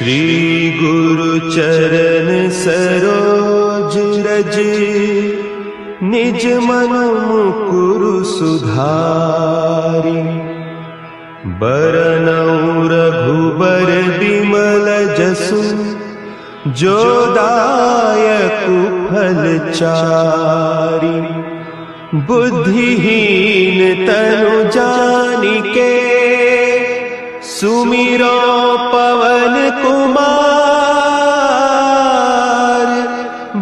श्री गुरु चरण सरोज रज, निज मन मुकुरु सुधारि। बरनउँ रघुबर बिमल जसु, जो दायकु फल चारि। बुद्धिहीन तनु जानिके, सुमिरो पवन कुमार।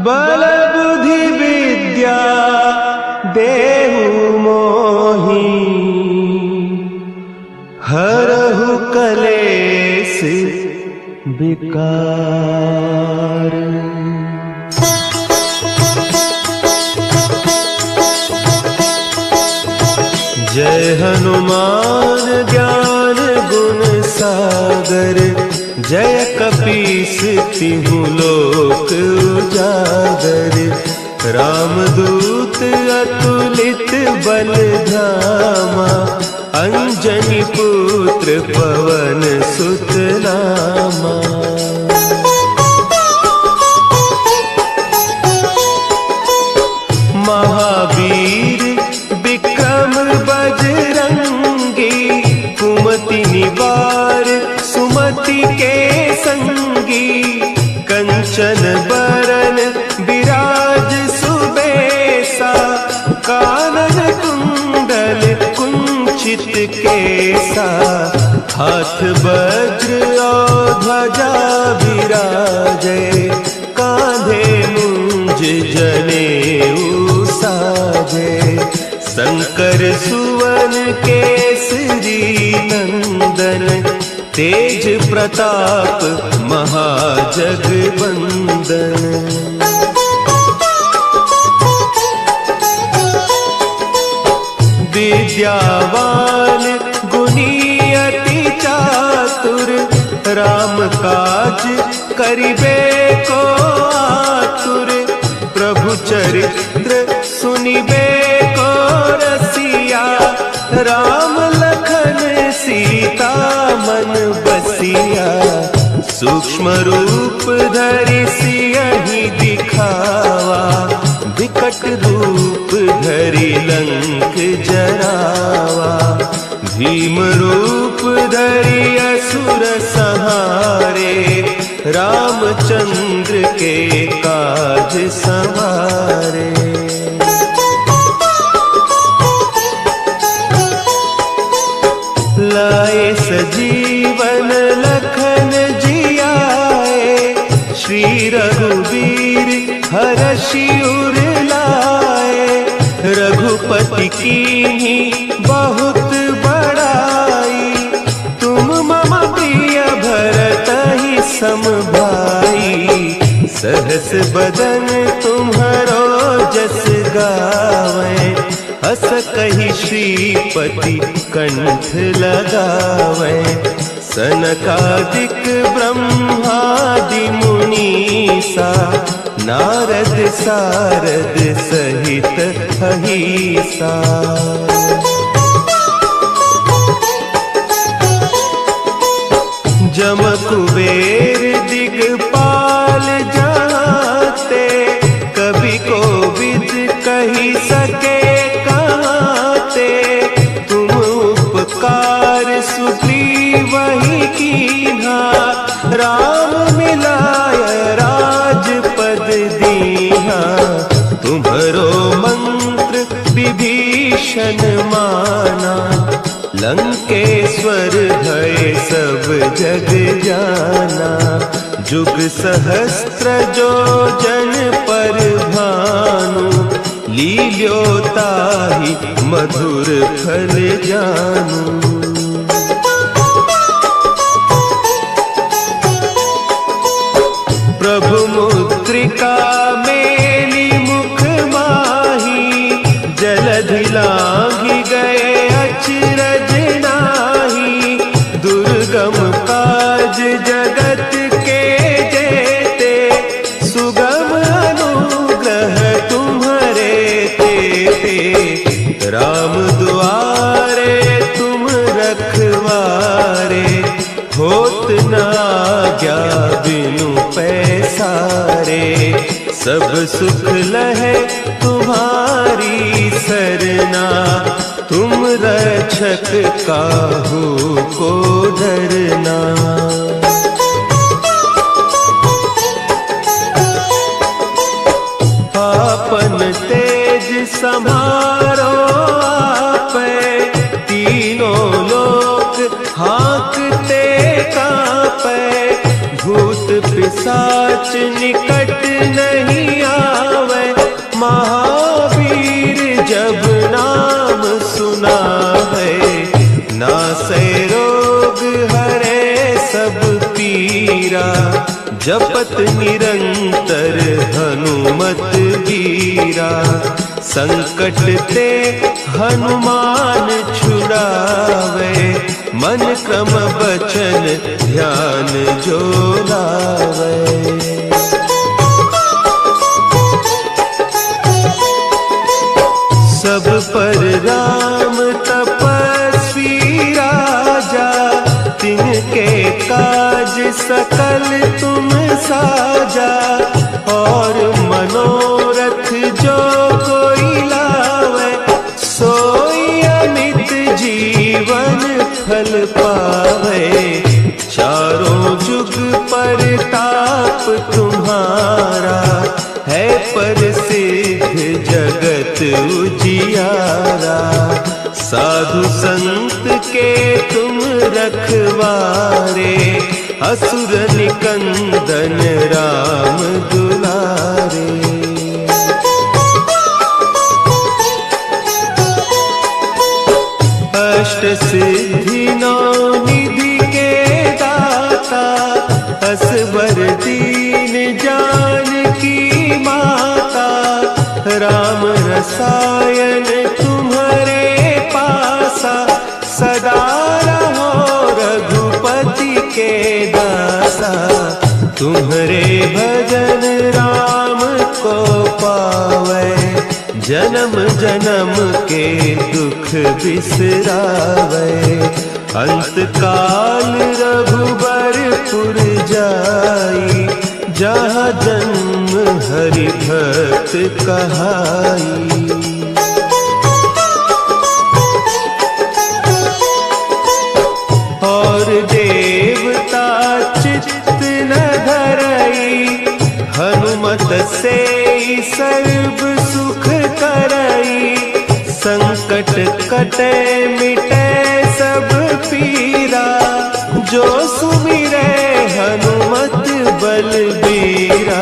बल बुद्धि विद्या देहु मोहि, हरहु कलेस विकार। जय हनुमान ज्ञान गुण सागर, जय कपीस तिहु लोक उजागर। रामदूत अतुलित बल धामा, अंजनी पुत्र पवन सुत नामा। महावीर विक्रम बजरंगी, कुमति निवार सुमति के संगी। कंचन बरन विराज सुबेसा, कानन कुंडल कुंचित केसा। हाथ वज्र और ध्वजा विराजे, कांधे मुंज जनेऊ साजे। शंकर सुवन केसरी नंदन, तेज प्रताप महाजगवंदन। विद्यावान गुणी अति चातुर, राम काज करिबे को आतुर। प्रभु चरित्र सुनिबे को रसिया, राम लखन सीता मन बसिया। सूक्ष्म रूप धरि सियहि दिखावा, विकट रूप धरि लंक जरावा। भीम रूप धरि असुर संहारे, रामचंद्र के काज संवारे। लाए सजीवन लखन जियाए, श्री रघुवीर हरषि उर लाए। रघुपति कीन्ही बहुत बड़ाई, तुम मम प्रिय भरतहि सम भाई। सहस बदन तुम्हरो जस गावें, हस कहि श्रीपति कंठ लगावें। सनकादिक ब्रह्मादि मुनीसा, नारद सारद सहित अहीसा। जम कुबेर दिगपाल जाते, कवि कोविद कहि सके कहते। तुम उपकार सुग्रीवहि कीन्हा, राम मिलाय राजपद दीन्हा। तुम्हरो मंत्र विभीषण माना, लंकेश्वर भय सब जग जाना। जुग सहस्त्र जो जन पर भानु, लील्योताहि मधुर फल जानू। प्रभु मुद्रिका मेली मुख माही, जलधि लांघि गए अचरज नाही। दुर्गम काज जगत के जेते, सुगम अनुग्रह तुम्हरे तेते। राम दुआरे तुम रखवारे, होत न आज्ञा बिनु पैसारे, सब सुख लहे तुम्हारी सरना, तुम रक्षक काहू को डरना। आपन तेज समारो आपे, तीनों लोक हाँकते कांपे, भूत पिशाच निकट नहीं आवे, महावीर जब नाम सुनावे, नासै रोग हरे सब पीरा, जपत निरंतर हनुमत वीरा, संकट ते हनुमान छुड़ावे, मन क्रम बचन ध्यान जो लावे। सब पर राम तपस्वी राजा, तिनके काज सकल तुम साजा, और मनोरथ जो कोई लावे, सोई अमित जीवन फल पावे, चारों जुग परताप तुम्हारा, है प्रसिद्ध जगत उजियारा, साधु संत के तुम रखवारे, असुर निकंदन राम दुलारे। अष्ट सिद्धि नौ निधि के दाता, असवर दीन जानकी माता, राम रसायन तुम्हारे पासा, सदा रहो रघुपति के दासा, तुम्हारे भजन राम को पावे, जन्म जन्म के दुख बिसरावे, अंत काल रघुबरपुर जाई, जहाँ जन्म हरि भक्त कहाई। और देवता चित्त न धरई, हनुमत से सर्व सुख करई, संकट कटे मिटे सब पीरा, जो सुमिरे हनुमत बलबीरा,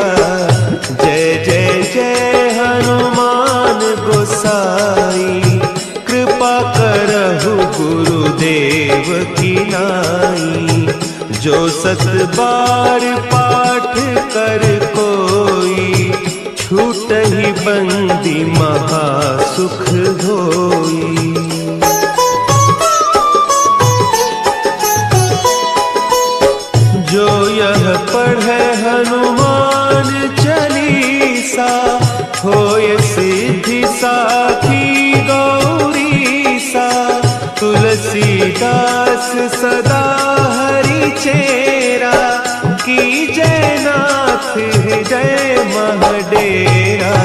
जय जय जय हनुमान गोसाई, कृपा करहु गुरुदेव की नाई, जो सत बार पाठ कर कोई, छूटहि बंदी महा सुख होई। जो यह पढ़े हनुमान चालीसा, होय सिद्धि साखी गौरीसा, तुलसीदास सदा हरि चेरा, की जय नाथ हृदय महडेरा,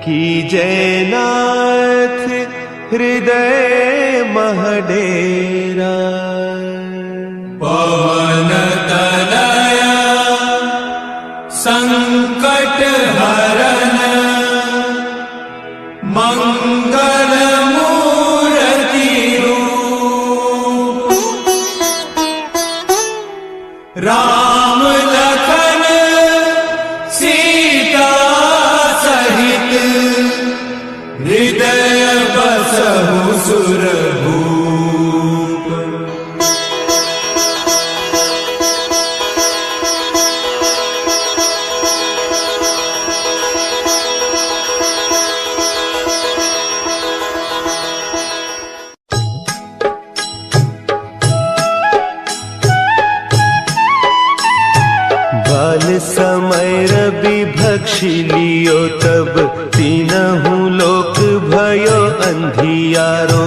की जय नाथ हृदय महडेरा। पवन तनया संकट हरन, मंगल मूर्ति रूप, राम लखन सीता सहित, हृदय बसहु सुरभूप। समय रवि भक्षि लियो, तब तीनहु लोक भयो अंधियारो,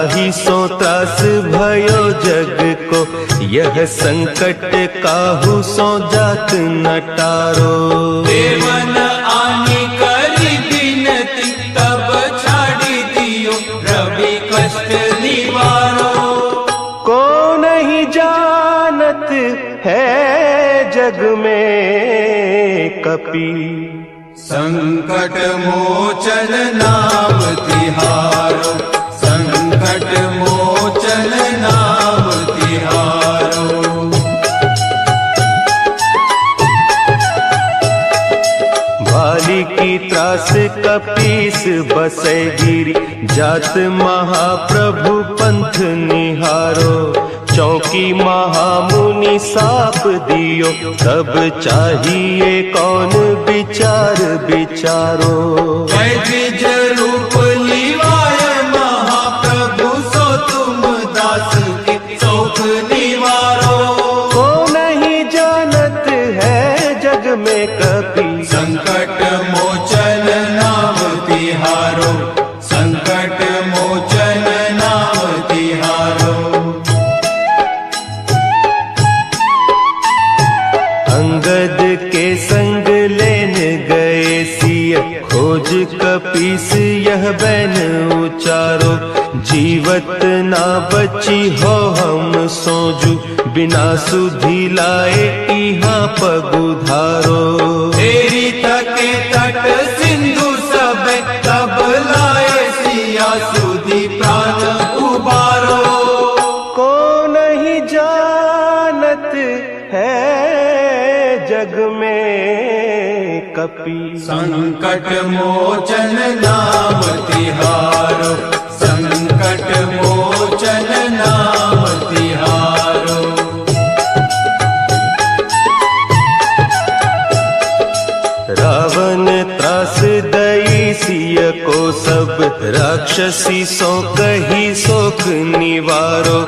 ताहि सो त्रास भयो जग को, यह संकट काहू सो जात न टारो। देवन आनी करी बिनती, तब छाड़ी दियो रवि कष्ट निवारो। को नहीं जानत है जग में कपि, संकट मोचन नाम तिहारो, संकट मोचन नाम तिहारो। भाली की त्रास कपीस बसै गिरी, जात महाप्रभु पंथ निहारो। चौकी महामुनि साप दियो, तब चाहिए कौन विचार विचारो। द्विज रूप लिवाय महाप्रभु, सो तुम दास के शोक निवारो। को नहीं जानत है जग में कपि, संकट मोचन नाम तिहारो, संकट मोचन नाम तिहारो। अंगद के संग लेन गए सिय, खोज कपीस यह बैन उचारो। जीवत ना बची हो हम सोजू, बिना सुधि लाए इहाँ पगुधारो। तेरी तके तट सिंधु सब, तब लाए सिया सुधि प्राण उबारो। को नहीं जानत है जग में कपि, संकट मोचन नाम तिहारो, संकट मोचन नाम तिहारो। रावण त्रास दई सिय को सब, राक्षसी सो कही शोक निवारो।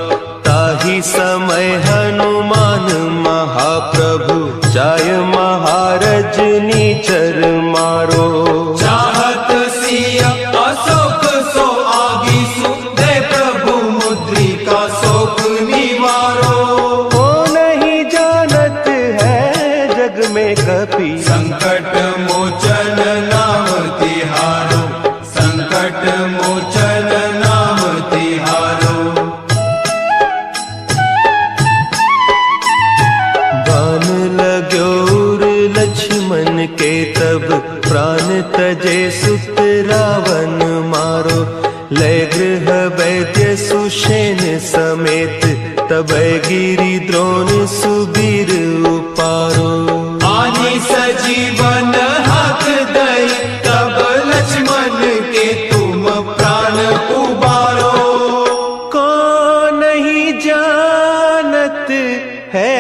ताहि समय हनुमान महाप्रभु, जाय महारज नीचर मारो। चाहत सिया अशोक सो आगीसु, दे प्रभु मुद्रिका शोक निवारो। को नहीं जानत है जग में कपि, संकट मोचन नाम तिहारो, संकट मोचन नाम तिहारो। बान लाग्यो उर लक्ष्मण के, तब प्राण तजे सुत रावण मारो। लय गृह वैद्य सुषेण समेत, तब गिरि द्रोण सुबीर उपारो। आनी सजीवन हाथ दई, तब लक्ष्मण के तुम प्राण उबारो। को नहीं जानत है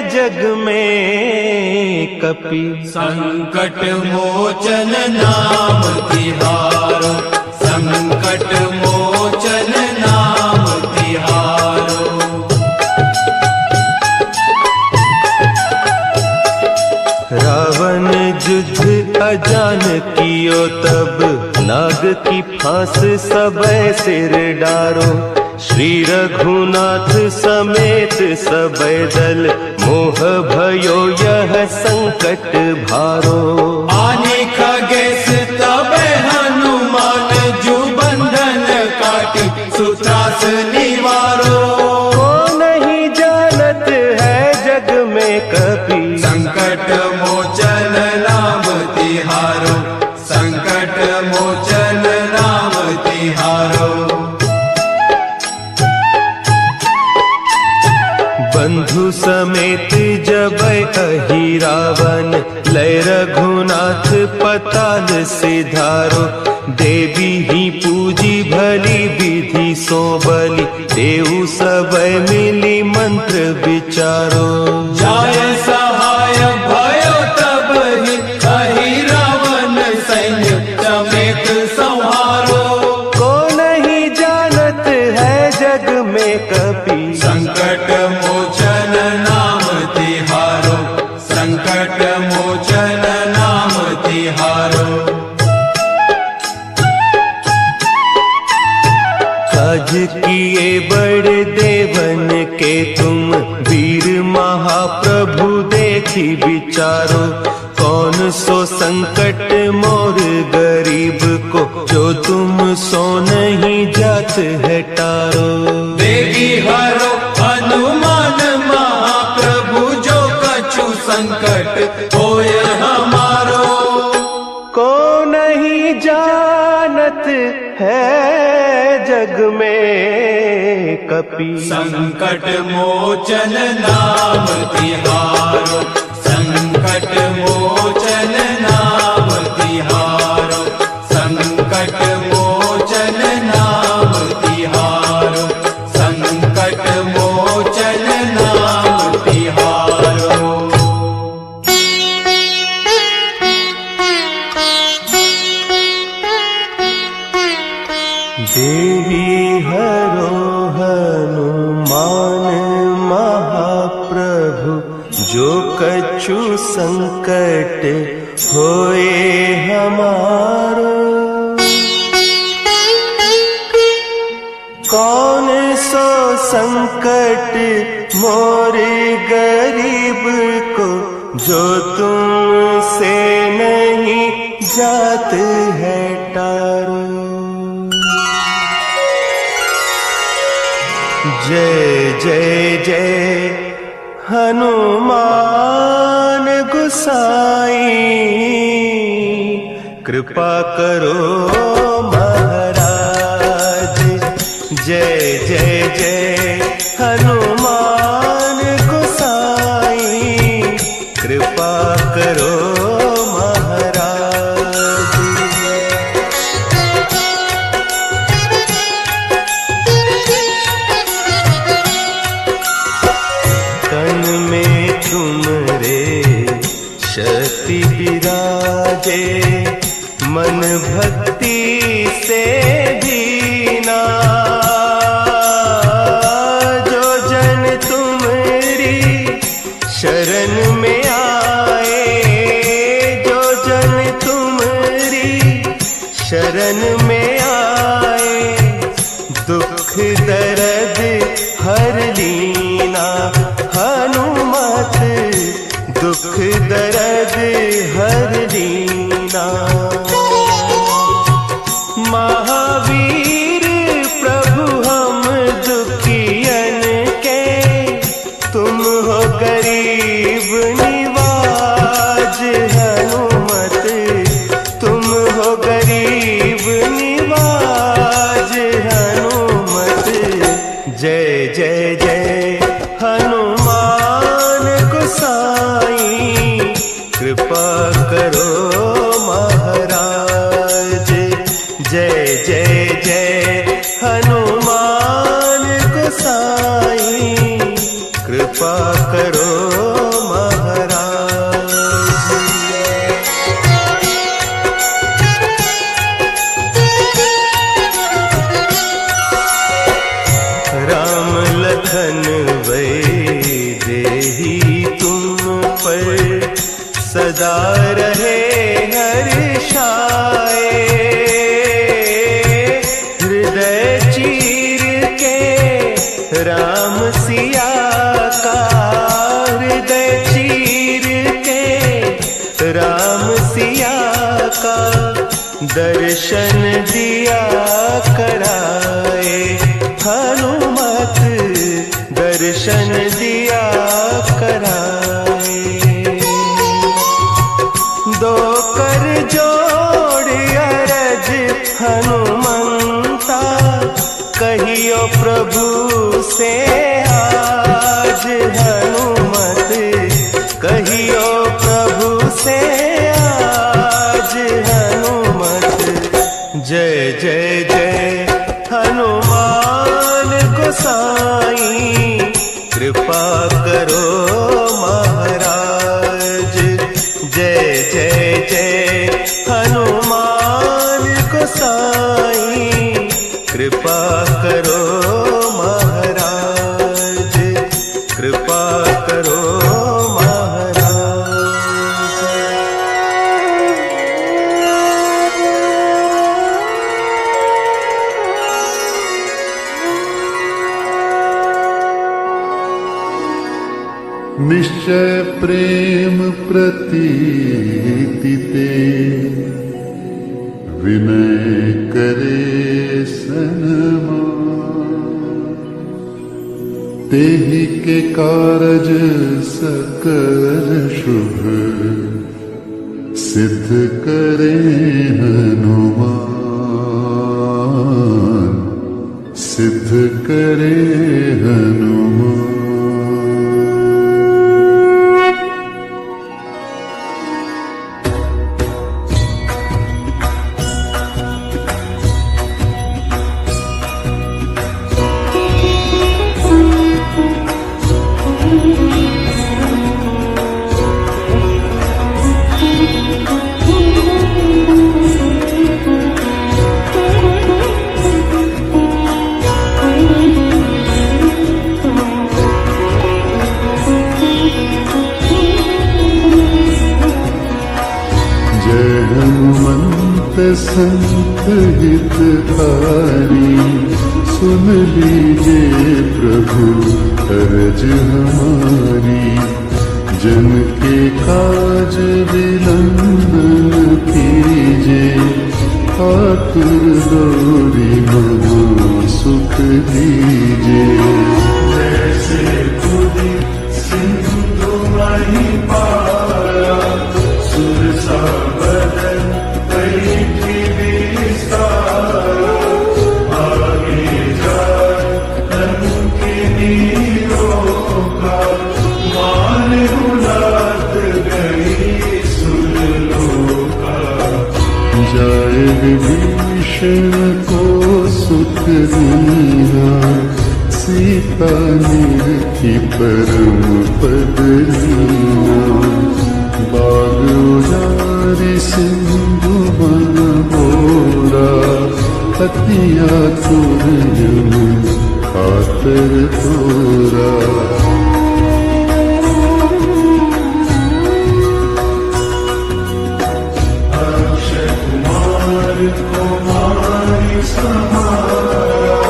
जग में कपि, संकट मोचन नाम तिहारो, संकट मोचन नाम तिहारो। रावण युद्ध अजान कियो, तब नाग की फांस सबय सिर डारो। श्री रघुनाथ समेत सबय दल, मोह भयो यह संकट भारो। आने खगेश तब हनुमान, जो बंधन काटी सुत्रास निवारो। को नहीं जानत है जग में कपि, संकट मोचन नाम तिहारो, संकट मोचन नाम तिहारो। बंधु समेत जबै अहि रावण, लय रघुनाथ पताल सिधारो। देवी ही पूजी भली विधि सो बलि, देहु सबय मिली मंत्र विचारो। जाय सहाय भयो तब ही, अहि रावण सैन्य समेत संहारो। को नहीं जानत है जग में कपि, संकट मोचन नाम तिहारो, संकट मोचन नाम तिहारो। काज तुम वीर महाप्रभु देखी विचारो, कौन सो संकट मोर गरीब को, जो तुम सो नहीं जात है टारो। देगी हरो हनुमान महाप्रभु, जो कछु संकट होय हमारो। को नहीं जानत है जग में कपि, संकट मोचन नाम तिहारो, संकट मोचन नाम तिहारो, संकट मोचन नाम तिहारो, संकट मोचन नाम तिहारो। देवी हरो हनुमान महाप्रभु, जो कछु संकट होए हमारो। कौन सो संकट मोरे गरीब को, जो तुमसे नहीं जात है टारो। जय जय जय हनुमान गुसाई, कृपा करो महाराज। जय जय जय हनुमान गुसाई, कृपा करो महाराज। तन में तुमरे शक्ति विराजे, मन भक्ति से दीना। जो जन तुमरी शरण में आए, जो जन तुमरी शरण में आए, दुख दर्द हर लीना। हनुमत दुख दर्द हर लीना। महावीर प्रभु हम दुखियन के, तुम हो गरीब निवाज। हनुमत तुम हो गरीब निवाज। हनुमत जय जय जय हनुमान गोसाई, कृपा करो महाराज। जय जय जय हनुमान गोसाई, कृपा करो महाराज। राम लखन वैदेही तुम पर सदा रहे हर्षाए। हृदय चीर के राम सिया का, हृदय चीर के राम सिया का, दर्शन दिया कराए। हनुमत दर्शन दिया कराए। दो कर जोड़ अरज हनुमंता, कहियो प्रभु से आज। हनुमत कहियो प्रभु से आज। हनुमत जय जय जय हनुमान गोसाई, कृपा करो महाराज। जय जय जय हनुमान गोसाई, कृपा करो महाराज। कृपा करो महाराज। निश्चय प्रेम प्रतीति ते विनय करे सन्मान। तेहि के कारज सकल शुभ सिद्ध करे हनुमान, सिद्ध करे हनुमान। संत हितकारी सुन लीजिए प्रभु अर्ज हमारी। जन के काज विलंब कीजिए, आतुर दौरी मनो सुख दीजिए। जैसे खुदी सिंधु माही पारा, सुर सा बदन जाए विभीषण को सुख दीना, सीता निरखी परम पद लीना। बाग उजारी सिंधु बन बोरा, अति आतुर जन खातर तोरा। कुमारी समारा,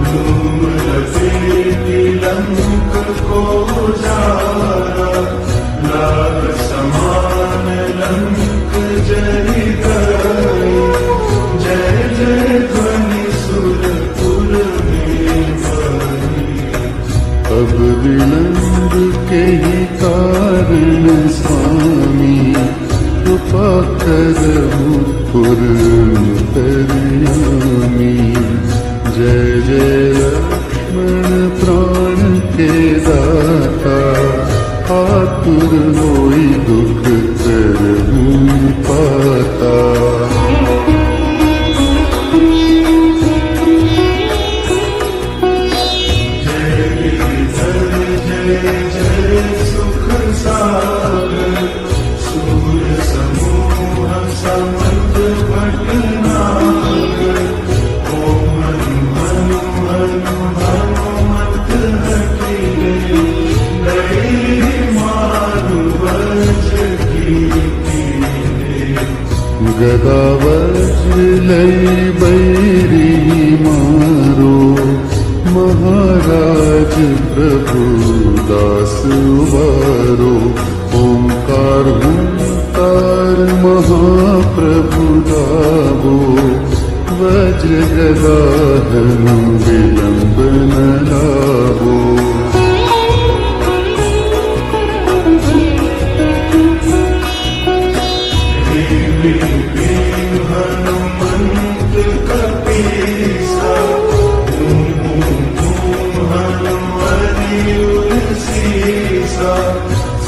लूम लपेटी लंक को जारा। लाल समान लंक जरी गई, जय जय ध्वनि सुरपुर में बनी। अब विलंब के ही कारण स्वामी, कृपा करहु पुरंतर्यामी। जय जय लक्ष्मण प्राण के दाता, आतुर होई दुख करहु पाता। जय गिरिधर जय जय सुख सागर, सूर्य समूह समंत भटनागर। ओम हनु हनु हनुमत हठिले, दैहि मारु वज्र कीले। गदा वज्र लई बैरी मारो, महाराज प्रभु दास उबारो। ओंकार हुंकार महाप्रभु गावो, वज्र गदा हनु विलंब न लावो। हनुमंत कपीसा, सीसा।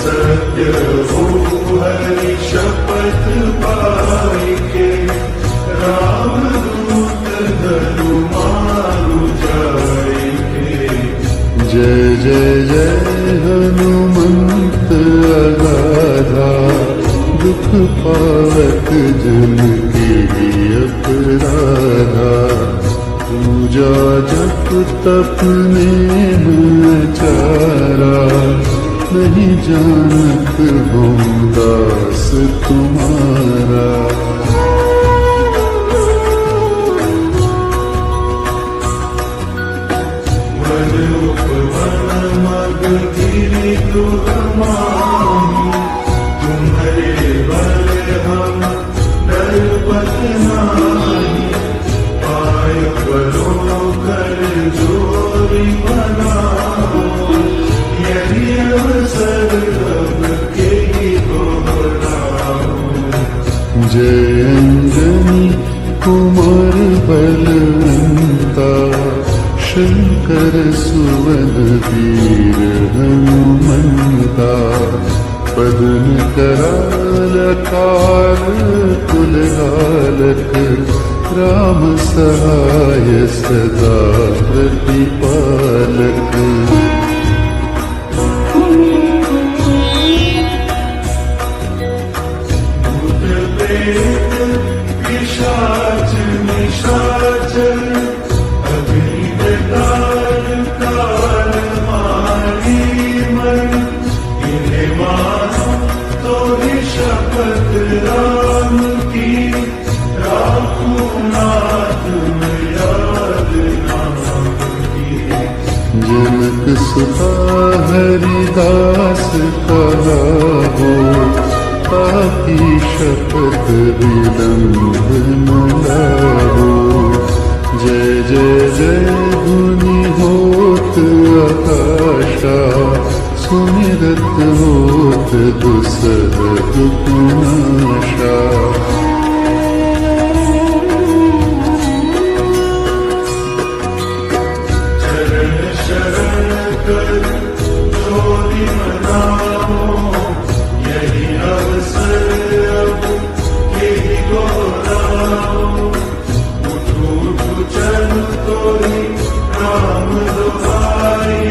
सत्य हो हरि शपथ पाई के, राम दूत धनु मारु जाए। जय जय जय हनुमंत अगाधा, दुख पावत जन के अपराधा। पूजा जप तप नेम चारा, नहीं जानत हम दास तुम्हारा। वन उपवन मग गिरि दुहमानी, तुम्हारे बल हम डरपत नाही, पाय परो कर जोरी बनाओ, यही अवसर अब के ही दोहराओ। जय अंजनी कुमार बलवंता, शंकर सुवन वीर हनुमंता, पदन कराल काल कुलहालक, राम सहाय सदा प्रतिपालक। भूत प्रेत पिशाच निशाचर, अग्निदार काल मारी मन, इन्हें मानो तो ही शपथ राम की, राखूं नाथ में याद नाम की। जनक सुता हरिदास कहा हो, पापी शपथ विलंब न लाहो। जय जय जय धुनि होत आकाशा, सुमिरत होत दुसह दुखनाशा। चरण शरण कर जोरी मनाओ, यही अवसर अब के ही दोहराओ। उठू उठू चल तोरी राम दुहाई,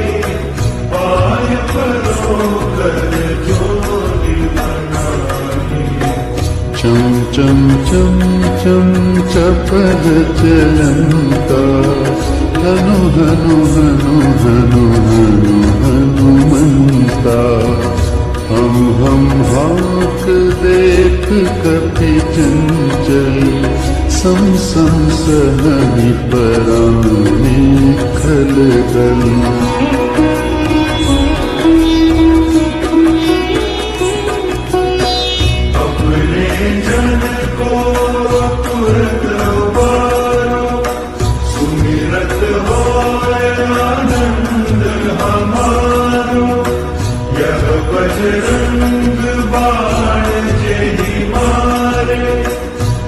पाय परो कर जोरी बनाई। चम चम चम चम चपल चलंता, हनु हनु हनु हनु हनु हनुमंता। हम हाक देख कपि चंचल, सम सम सहनि पराने खलदल। अपने जन को तुरत उबारो, सुमिरत होय आनंद हमारो। यह बजरंग बाण जेहि मारे,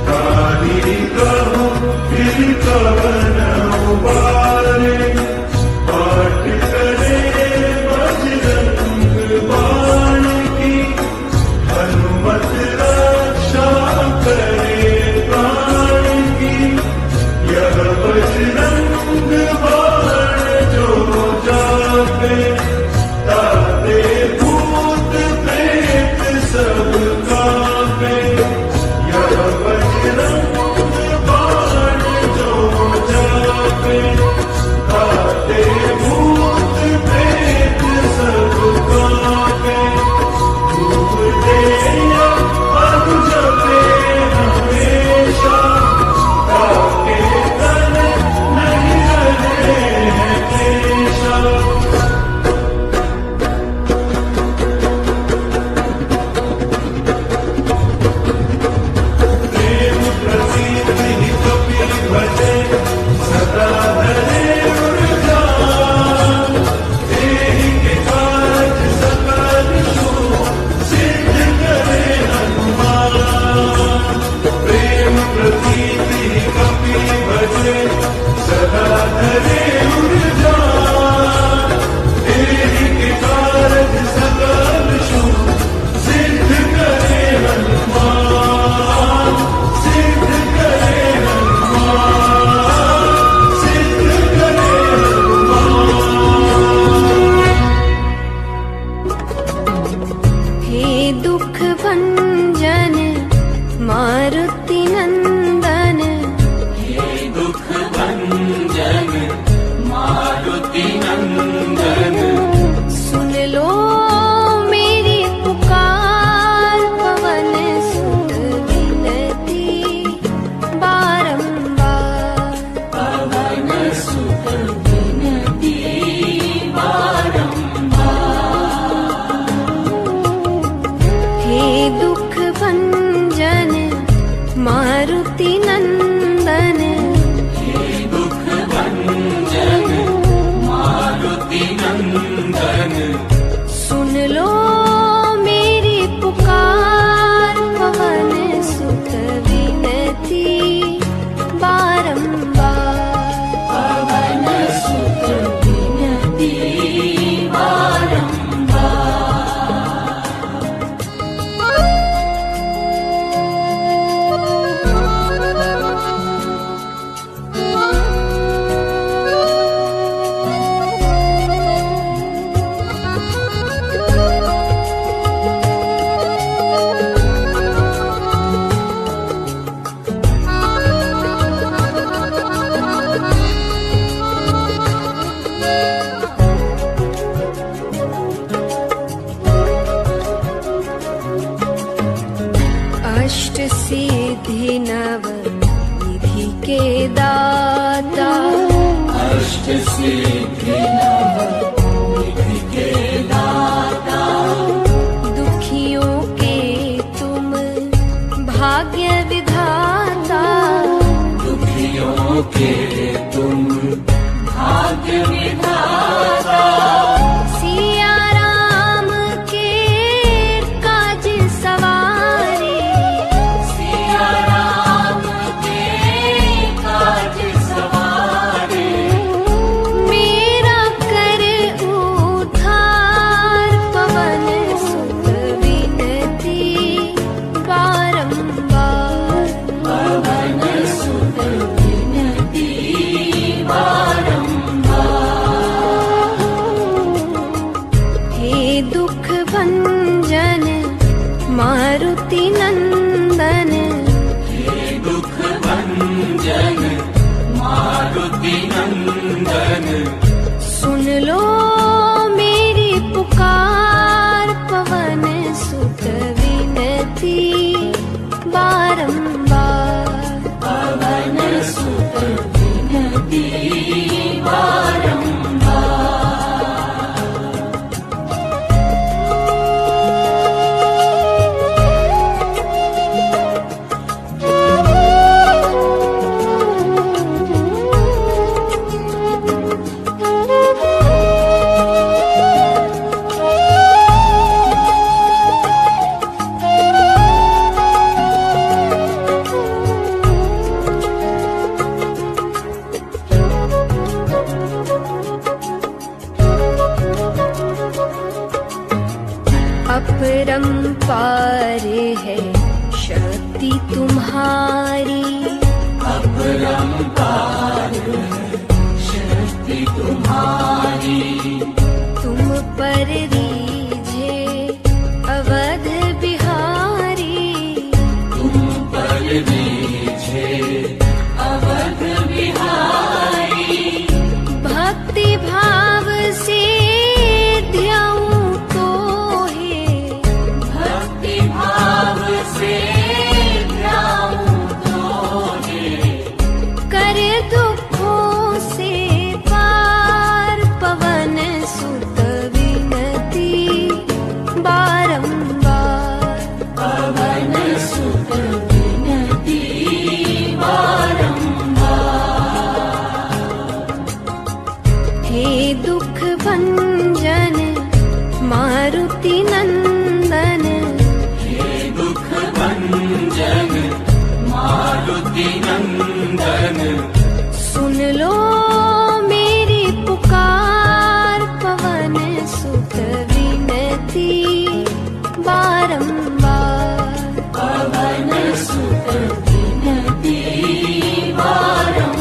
काली कहो फिर कवन उबारे। पाठ करे बजरंग बाण की, हनुमत रक्षा करे प्राण की। यह बजरंग बाण जो जापे, ताते भूत प्रेत सब कांपे। यह बजरंग बाण जो जापे, ताते भूत प्रेत सब कांपे। धूप देया अब जपे हमेशा, ताके तन नहीं रहे हैं केशा। प्रेम प्रसीद कपि भजे, सदा धरे उर्जान। तेहि के कारज सकल शुभ, सिद्ध करे हनुमान। प्रेम प्रसीद कपि भजे, सदा धरे उर्जान। तेहि के कारज सकल शुभ, सिद्ध करे हनुमान। सिद्ध करे हनुमान, सिद्ध करे हनुमान। हे दुख भंजन मारुति नंदन, हे दुख भंजन मारुति नंदन। सुन लो मेरी पुकार, पवन सुत विनती बारंबार। पवन सुत विनती बारंबार। सिद्धि नव निधि के दाता, अष्ट सिद्धि नव निधि के दाता, दुखियों के तुम भाग्य विधाता, दुखियों के तुम भाग्य विधाता, सिया राम के काज सवारे, सिया राम के काज सवारे, मेरा कर उद्धार पवन सुत विनती बारंबार, पवन सुत विनती बारंबार, हे दुख भंजन मारुति नंदन, हे दुख भंजन मारुति नंदन, सुन लो मेरी पुकार पवन सुत विनती बारंबार, पवन सुत विनती बारंबार, अपरंपार है शक्ति तुम्हारी, अपरंपार शक्ति तुम्हारी, तुम पर रीझे अवध बिहारी, तुम पर रीझे अवध बिहारी, भक्ति भाव से ध्याऊं तो है, भक्ति भाव से ध्याऊं तोहे, कर दुखों से पार पवन सुत विनती बारंबार, पवन सुत विनती बारंबार, हे दुख भंजन मारुति नंदन, हे दुख भंजन मारुति नंदन, सुन लो मेरी पुकार पवन सुत विनती बारंबार, पवन सुत विनती बारंबार,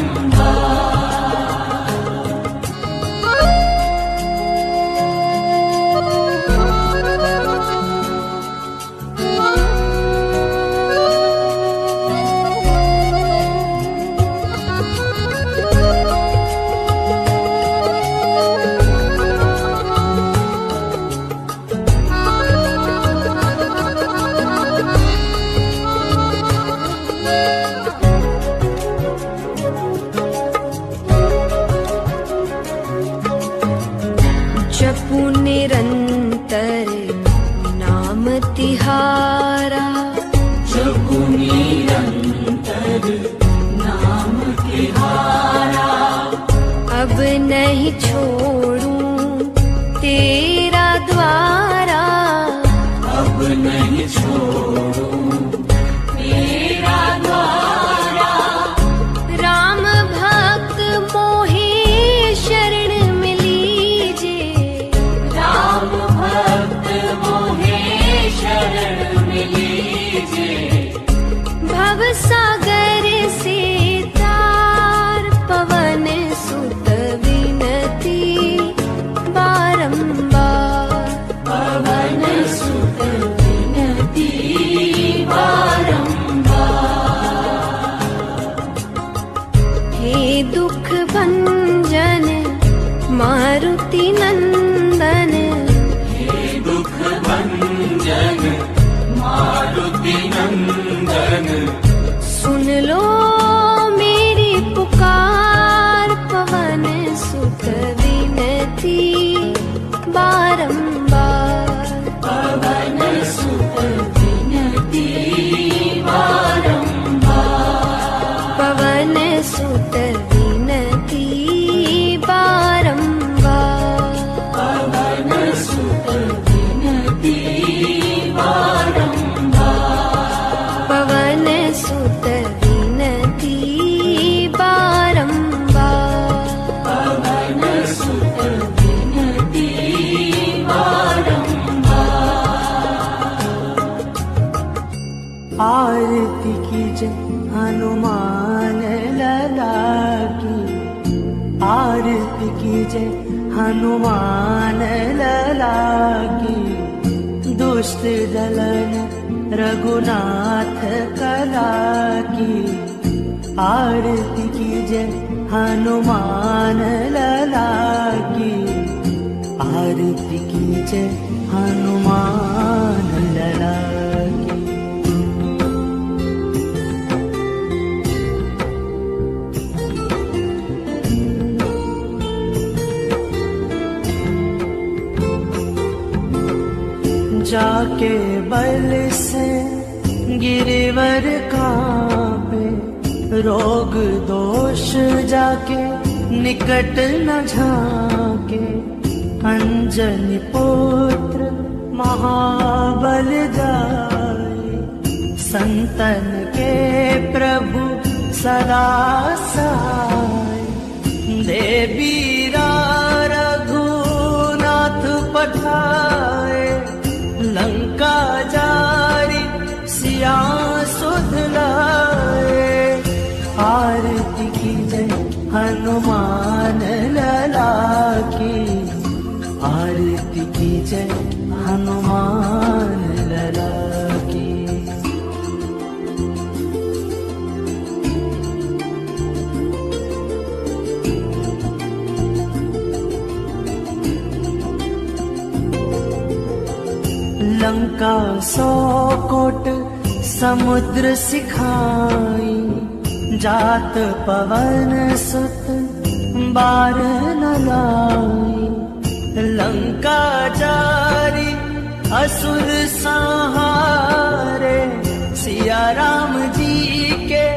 हनुमान लला की, दुष्ट दलन रघुनाथ कला की, आरती कीजय हनुमान लला की, आरती कीजय हनुमान लला की। जाके बल से गिरिवर कांपे, रोग दोष जाके निकट न झाके, अंजनी पुत्र महाबल जाए, संतन के प्रभु सदा सहाय, देवी रघुनाथ पठाए, लंका जारी सिया सुध लाए, आरती कीजय हनुमान लला की, आरती कीजय हनुमान लला की। लंका 100 कोट समुद्र सिखाई, जात पवन सुत बार न लाई, लंका जारी असुर संहारे, सिया राम जी के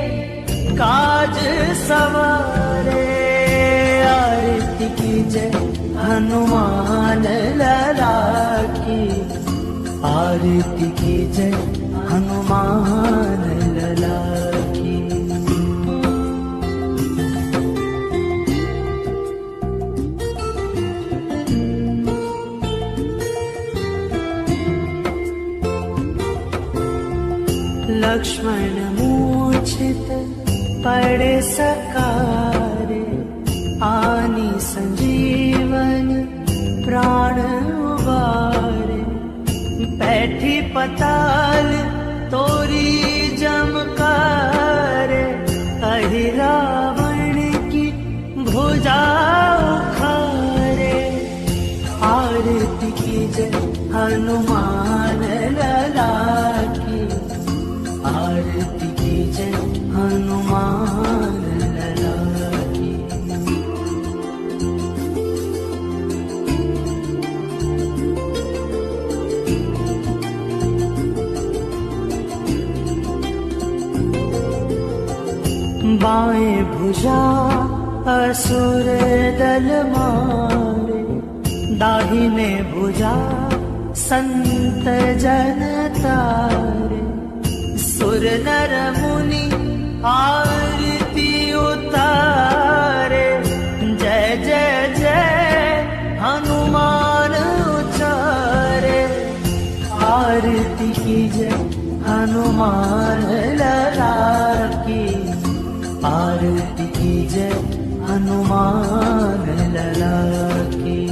काज सवारे, आरती कीजय हनुमान लला की, आरती कीजय हनुमान लला की। लक्ष्मण मूर्छित पड़े सकारे, आनी संजीवन प्राण उबारे, बैठी पताल तोरी जमकारे, कही रावण की भुजा उखारे, आरती कीजय हनुमान लला की, आरती कीजय हनुमान लला की। बाएं भुजा असुर दल मारे, दाहिने भुजा संत जन तारे, सुर नर मुनि आरती उतारे, जय जय जय हनुमान उचारे, आरती कीजय हनुमान लला की, आरती कीजय हनुमान लला की।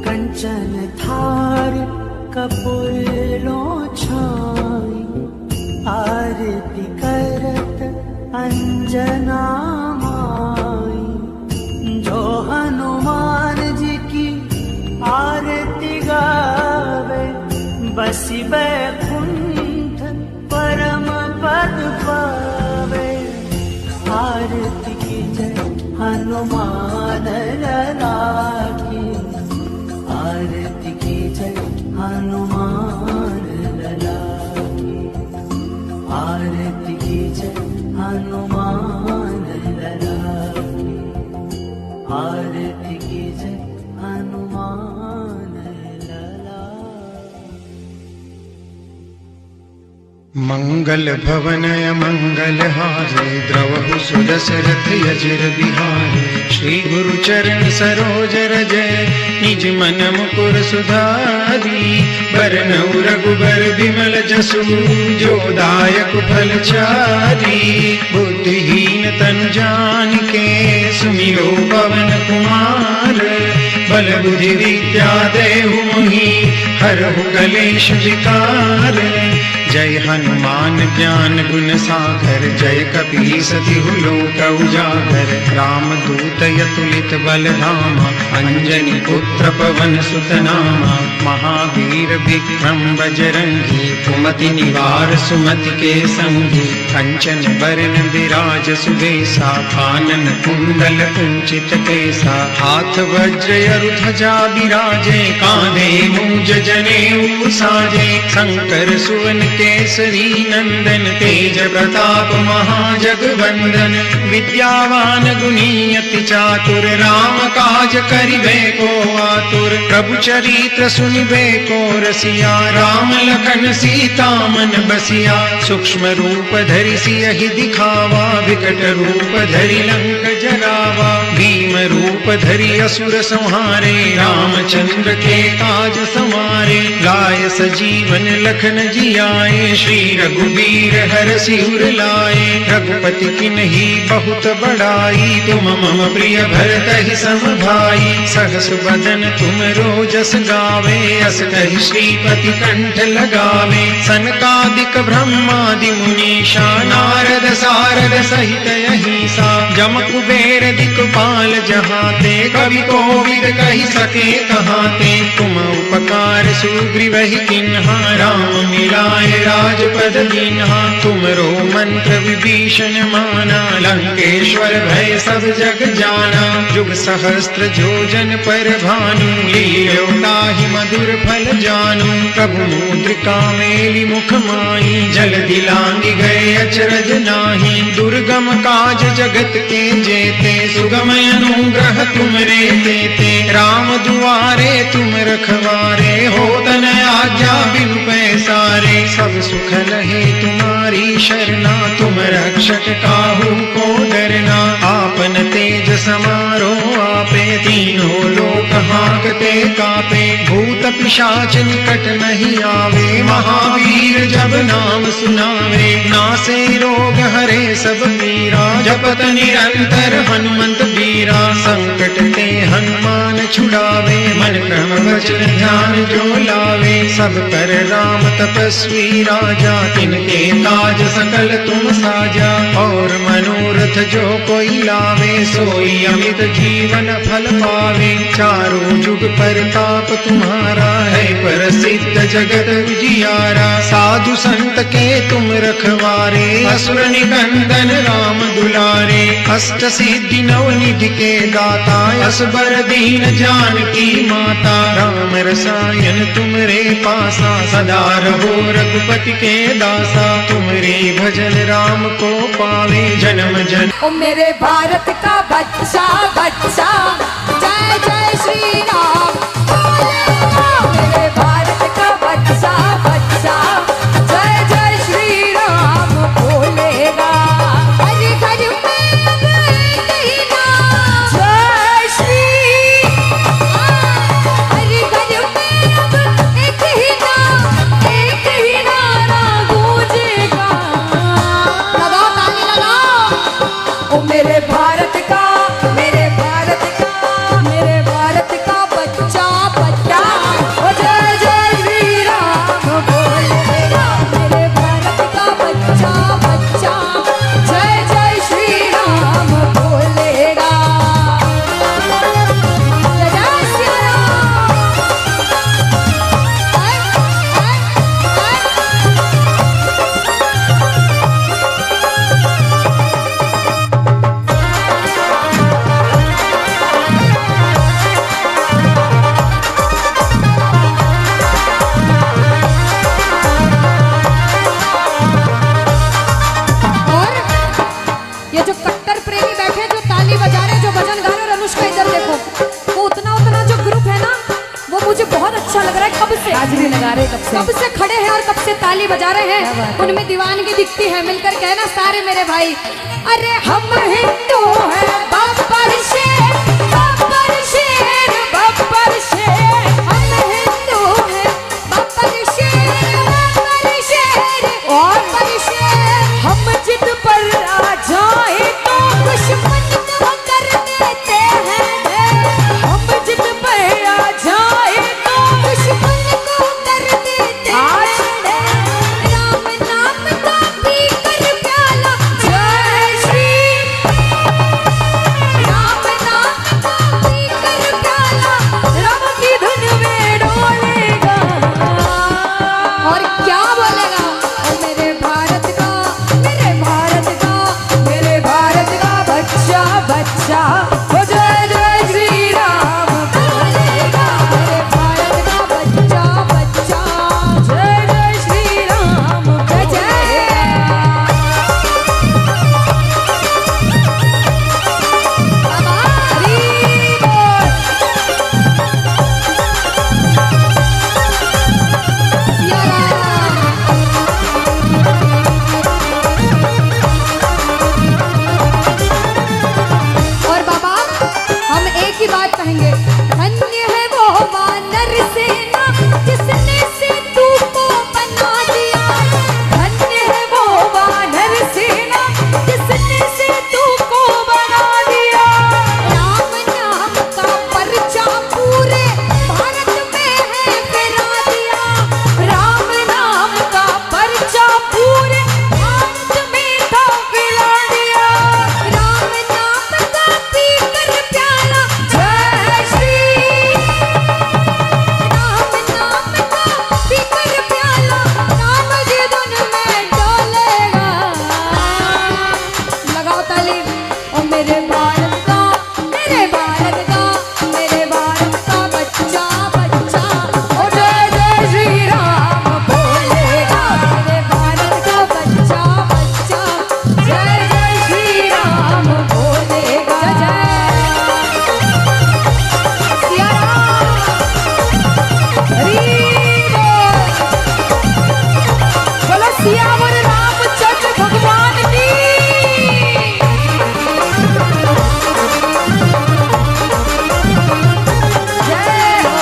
कंचन थार कपूर लो छाई, आरती करत अंजना माई, जो हनुमान जी की आरती गावे, बसी बैकुंठ परम पद पावे, आरती कीजय हनुमान लला की, आरती कीजय हनुमान लला की, आरती कीजय हनुमान लला की, आरती कीजय हनुमान लला। मंगल भवनय मंगल हारे द्रवहु सुदशरथ यजिर बिहारे श्री गुरु चरण सरोज रजय निज मन मुकुर सुधारी बरनउ रघुबर बिमल जसु जो दायक फल चारी बुद्धिहीन तनु जानिके सुमिरो पवन कुमार बल बुद्धि विद्या देहु मोहि हरहु कलेश विकार जय हनुमान ज्ञान गुण सागर जय कपीस तिहु लोक उजागर रामदूत यतुलित बल धामा अंजनी पुत्र पवन सुत नामा महावीर विक्रम बजरंगी कुमति निवार सुमति के संगी कंचन बरन विराज सुबेसा कानन कुंडल कुंचित केसा हाथ वज्र ध्वजा बिराजे कांधे मूंज जनेऊ साजे शंकर सुवन केसरी नंदन तेज प्रताप महाजगवंदन विद्यावान गुणी अति चातुर राम काज करिबे को आतुर प्रभु चरित्र सुनिबे को रसिया राम लखन सीता मन बसिया सूक्ष्म रूप धरि सियहि दिखावा विकट रूप धरि लंक जरावा भीम रूप धरि असुर संहारे रामचंद्र के काज संवारे लाय सजीवन लखन जियाए श्री रघुबीर हरषि उर लाए रघुपति किन्ही बहुत बड़ाई तुम मम प्रिय भरतहि सम भाई सहस बदन तुम रोजस गावे अस कहि श्रीपति कंठ लगावे सनकादिक ब्रह्मादि मुनीषा नारद सारद सहित अहिसा जम कुबेर दिक्पाल जहाते कवि कोविद कहि सके कहाते तुम उपकार सुग्रीवहि किन्हा राम मिलाए राजपद दीन्हा तुमरो मंत्र विभीषण माना लंकेश्वर भय सब जग जाना जुग सहस्त्र जोजन पर भानु लील्यो ताहि मधुर फल जानू प्रभु मुद्रिका मेलि मुख माही जल दिलांगी गए अचरज नाही दुर्गम काज जगत के जेते सुगम अनुग्रह तुमरे तेते राम दुआरे तुम रखवारे हो तन आज्ञा बिनु पैसारे सब सुख लहे तुम्हारी शरणा तुम रक्षक काहू को डरना आपन तेज समारो आपे तीनों लोक हांकते कापे भूत पिशाच निकट नहीं आवे महावीर जब नाम सुनावे नासे रोग हरे सब पीरा जपत निरंतर हनुमंत बीरा संकट ते हनुमान छुड़ावे मन क्रम वचन ध्यान जो लावे सब पर राम तपस्वी राजा तिनके काज सकल तुम साजा और मनोरथ जो कोई लावे सोई अमित जीवन फल पावे चारों जुग परताप तुम्हारा है प्रसिद्ध जगत उजियारा साधु संत के तुम रखवारे असुर निकंदन राम दुलारे अष्ट सिद्धि नवनिधि के दाता असबर दीन जानकी माता राम रसायन तुमरे पासा सदा रहो रघुपति के दासा तुमरे भजन राम को पावे जन्म जन्म। ओ मेरे भारत का बच्चा बच्चा जय जय श्री राम मेरे भारत का बच्चा बच्चा जय जय श्री राम बोलेगा हर घर में अब एक ही नाम जय श्री हर घर में अब एक ही नाम एक ही नारा गूंजेगा लगाओ ताली लगाओ ओ मेरे भारत का मेरे भारत का मेरे भारत का बच्चा बच्चा ओ जय जय श्री राम बोलेगा मेरे भारत का बच्चा बच्चा जय जय श्री राम बोलेगा जय जय श्री राम और ये जो कट्टर प्रेमी बैठे जो ताली बजा रहे जो भजन गा रहे और अनुष्का इधर देखो वो उतना जो ग्रुप है ना वो मुझे बहुत अच्छा लग रहा है कब से हाजिरी लगा रहे कब से खड़े हैं और कब से ताली बजा रहे हैं। उनमें दीवानगी दिखती है, मिलकर कहना सारे मेरे भाई, अरे हम हिंदू हैं बब्बर शेर, बब्बर शेर, बब्बर शेर। हम हिंदू हैं बब्बर शेर, बब्बर शेर, बब्बर शेर। हम जिद पर आ जाए तो दुश्मन को कर देते हैं। हम जिद पर आ जाए तो दुश्मन को कर देते हैं। राम नाम का पी कर प्याला, जय श्री राम नाम का पी कर प्याला, राम की धुन में डोलेगा। और क्या बोलेगा, ओ मेरे भारत का, मेरे भारत का, मेरे भारत का बच्चा बच्चा, ओ जय जय श्री राम बोलेगा। मेरे भारत का बच्चा बच्चा, जय जय श्री राम जय जय। बाबा हरि बोल। सिया राम। और बाबा हम एक ही बात कहेंगे, धन्य है वो वानर सेना जिसने सेतु को बना दिया। धन्य है वो वानर सेना जिसने सेतु को बना दिया। राम नाम का पर्चा पूरे भारत में है फैला दिया। राम नाम का पर्चा पूरे भारत में था फैला दिया। राम नाम का पी कर प्याला, जय श्री राम नाम का पी कर प्याला, राम की धुन में डोलेगा। लगाओ ताली। ओ मेरे भारत का, मेरे भारत का, मेरे भारत का बच्चा बच्चा, ओ जय जय श्री राम बोलेगा। मेरे भारत का बच्चा बच्चा, जय जय श्री राम बोलेगा। जय सिया राम। हरि बोल। बोलो सियावर रामचंद्र भगवान की। जय हो।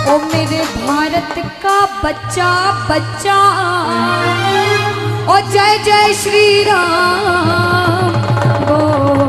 ओ मेरे भारत का बच्चा बच्चा, ओ जय जय श्री राम बोल।